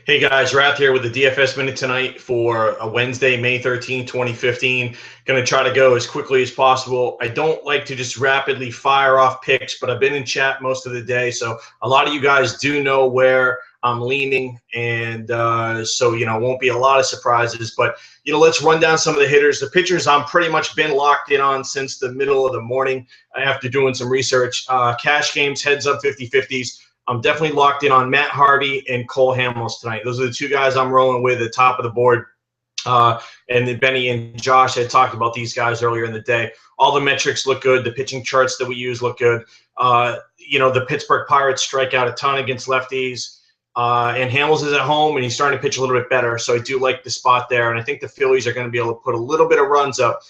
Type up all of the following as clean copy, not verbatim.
Hey guys, Rath here with the DFS Minute tonight for a Wednesday, May 13, 2015. Going to try to go as quickly as possible. I don't like to just rapidly fire off picks, but I've been in chat most of the day, so a lot of you guys do know where I'm leaning, and so, won't be a lot of surprises. But, let's run down some of the hitters. The pitchers I'm pretty much been locked in on since the middle of the morning after doing some research. Cash games, heads up 50-50s. I'm definitely locked in on Matt Harvey and Cole Hamels tonight. Those are the two guys I'm rolling with at the top of the board. And then Benny and Josh had talked about these guys earlier in the day. All the metrics look good. The pitching charts that we use look good. The Pittsburgh Pirates strike out a ton against lefties. And Hamels is at home, and he's starting to pitch a little bit better. So I do like the spot there. And I think the Phillies are going to be able to put a little bit of runs up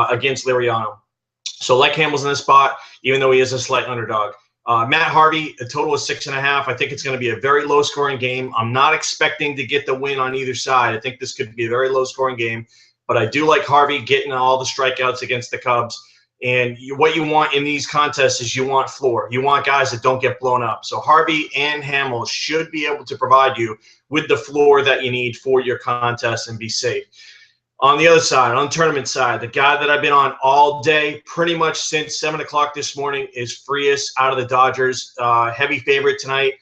against Liriano. So like Hamels in this spot, even though he is a slight underdog. Matt Harvey, a total of 6.5. I think it's going to be a very low-scoring game. I'm not expecting to get the win on either side. I think this could be a very low-scoring game. But I do like Harvey getting all the strikeouts against the Cubs. And what you want in these contests is you want floor. You want guys that don't get blown up. So Harvey and Hamels should be able to provide you with the floor that you need for your contest and be safe. On the other side, on the tournament side, the guy that I've been on all day, pretty much since 7 o'clock this morning, is Frias out of the Dodgers. Heavy favorite tonight.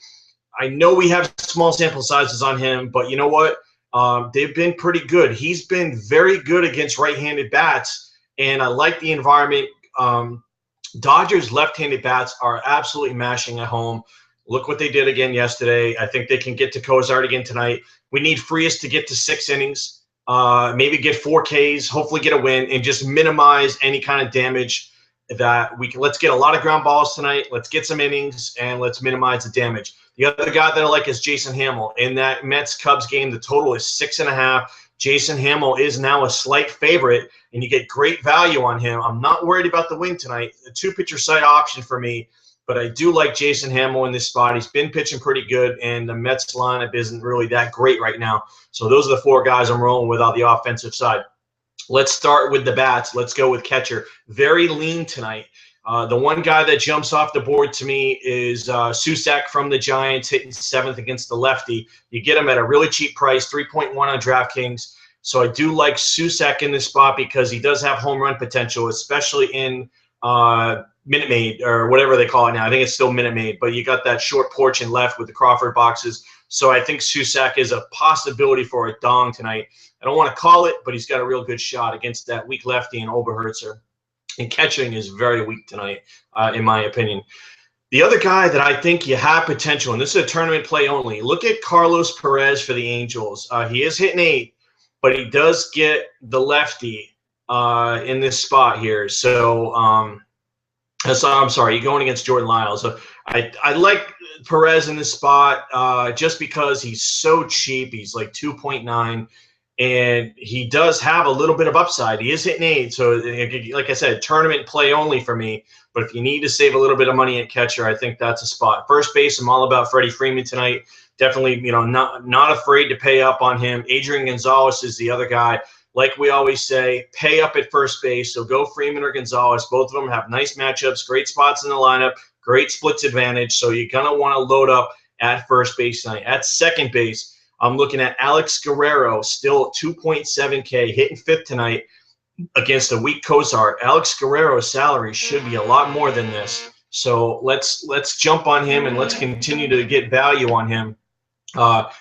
I know we have small sample sizes on him, but you know what? They've been pretty good. He's been very good against right-handed bats, and I like the environment. Dodgers left-handed bats are absolutely mashing at home. Look what they did again yesterday. I think they can get to Cozart again tonight. We need Frias to get to 6 innings. Maybe get 4 Ks, hopefully get a win, and just minimize any kind of damage that we can. Let's get a lot of ground balls tonight. Let's get some innings, and let's minimize the damage. The other guy that I like is Jason Hammel. In that Mets-Cubs game, the total is 6.5. Jason Hammel is now a slight favorite, and you get great value on him. I'm not worried about the win tonight. A 2-pitcher side option for me. But I do like Jason Hammel in this spot. He's been pitching pretty good, and the Mets lineup isn't really that great right now. So those are the 4 guys I'm rolling with on the offensive side. Let's start with the bats. Let's go with catcher. Very lean tonight. The one guy that jumps off the board to me is Susac from the Giants, hitting 7th against the lefty. You get him at a really cheap price, 3.1 on DraftKings. So I do like Susac in this spot because he does have home run potential, especially in Minute Maid, or whatever they call it now. I think it's still Minute Maid, but you got that short porch in left with the Crawford boxes. So I think Susac is a possibility for a dong tonight. I don't want to call it, but he's got a real good shot against that weak lefty and Oberherzer. And catching is very weak tonight, in my opinion. The other guy that I think you have potential, and this is a tournament play only, look at Carlos Perez for the Angels. He is hitting 8, but he does get the lefty in this spot here. So I'm sorry, you're going against Jordan Lyles. So I like Perez in this spot just because he's so cheap. He's like 2.9, and he does have a little bit of upside. He is hitting 8, so like I said, tournament play only for me. But if you need to save a little bit of money at catcher, I think that's a spot. First base, I'm all about Freddie Freeman tonight. Definitely, not afraid to pay up on him. Adrian Gonzalez is the other guy. Like we always say, pay up at first base. So go Freeman or Gonzalez. Both of them have nice matchups, great spots in the lineup, great splits advantage. So you're going to want to load up at first base tonight. At second base, I'm looking at Alex Guerrero, still at 2.7K, hitting 5th tonight against a weak Cozart. Alex Guerrero's salary should be a lot more than this. So let's jump on him, and let's continue to get value on him.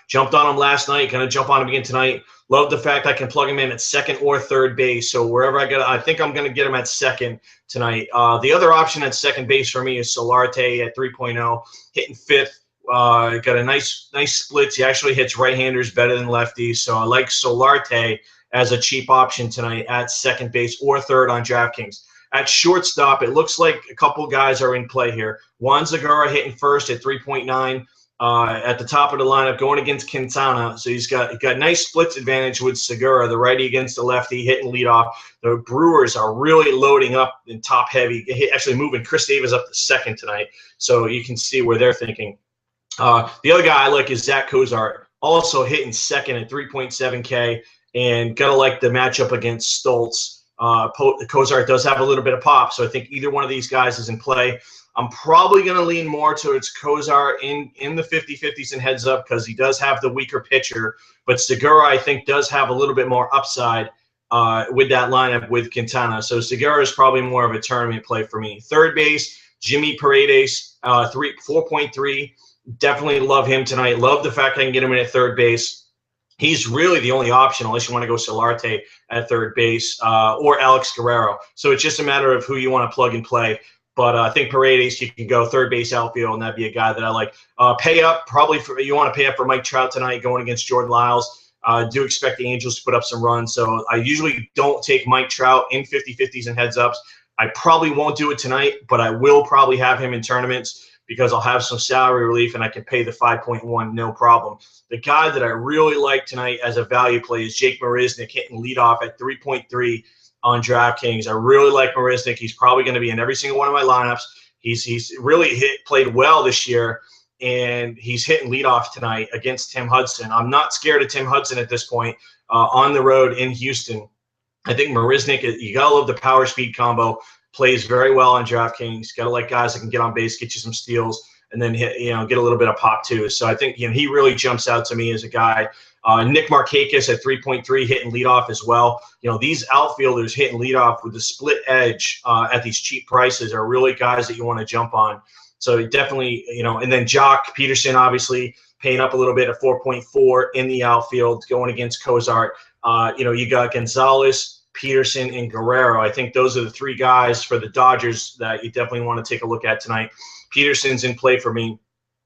Jumped on him last night, going to jump on him again tonight. Love the fact I can plug him in at second or third base. So wherever I get, I think I'm going to get him at second tonight. The other option at second base for me is Solarte at 3.0, hitting 5th. Got a nice splits. He actually hits right-handers better than lefties. So I like Solarte as a cheap option tonight at second base or third on DraftKings. At shortstop, it looks like a couple guys are in play here. Juan Segura hitting first at 3.9. At the top of the lineup, going against Quintana. So he's got nice splits advantage with Segura, the righty against the lefty, hitting leadoff. The Brewers are really loading up in top heavy, actually moving Chris Davis up to second tonight. So you can see where they're thinking. The other guy I like is Zach Cozart, also hitting second at 3.7K, and gotta like the matchup against Stoltz. Cozart does have a little bit of pop, so I think either one of these guys is in play. I'm probably going to lean more towards Kozar in the 50-50s and heads up because he does have the weaker pitcher. But Segura, I think, does have a little bit more upside with that lineup with Quintana. So Segura is probably more of a tournament play for me. Third base, Jimmy Paredes, 4.3. Definitely love him tonight. Love the fact I can get him in at third base. He's really the only option unless you want to go Solarte at third base or Alex Guerrero. So it's just a matter of who you want to plug and play. But I think Paredes, you can go third base outfield, and that'd be a guy that I like. Pay up, probably you want to pay up for Mike Trout tonight going against Jordan Lyles. Do expect the Angels to put up some runs. So I usually don't take Mike Trout in 50-50s and heads ups. I probably won't do it tonight, but I will probably have him in tournaments because I'll have some salary relief and I can pay the 5.1 no problem. The guy that I really like tonight as a value play is Jake Marisnick hitting leadoff at 3.3 on DraftKings. I really like Marisnick. He's probably going to be in every single one of my lineups. He's really played well this year, and he's hitting leadoff tonight against Tim Hudson. I'm not scared of Tim Hudson at this point on the road in Houston. I think Marisnick, you got to love the power speed combo. Plays very well on DraftKings. Got to like guys that can get on base, get you some steals, and then hit, get a little bit of pop too. So I think he really jumps out to me as a guy. Nick Markakis at 3.3 hitting leadoff as well. These outfielders hitting leadoff with the split edge at these cheap prices are really guys that you want to jump on. So definitely, and then Jock Peterson obviously paying up a little bit at 4.4 in the outfield going against Cozart. You got Gonzalez, Peterson, and Guerrero. I think those are the three guys for the Dodgers that you definitely want to take a look at tonight. Peterson's in play for me.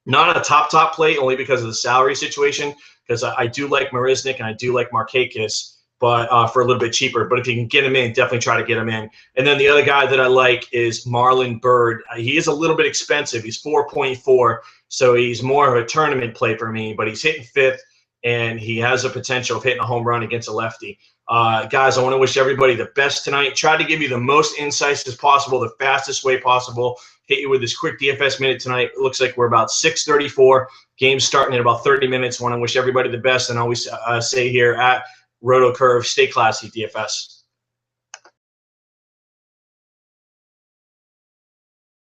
Not a top play only because of the salary situation, because I do like Marisnick and I do like Markakis, but for a little bit cheaper. But if you can get him in, definitely try to get him in. And then the other guy that I like is Marlon Byrd. He is a little bit expensive. He's 4.4, so he's more of a tournament play for me, but he's hitting fifth, and he has a potential of hitting a home run against a lefty. Guys, I want to wish everybody the best tonight. Try to give you the most insights as possible, the fastest way possible. Hit you with this quick DFS minute tonight. It looks like we're about 6:34. Game's starting in about 30 minutes. I want to wish everybody the best, and always say here at RotoCurve, stay classy, DFS.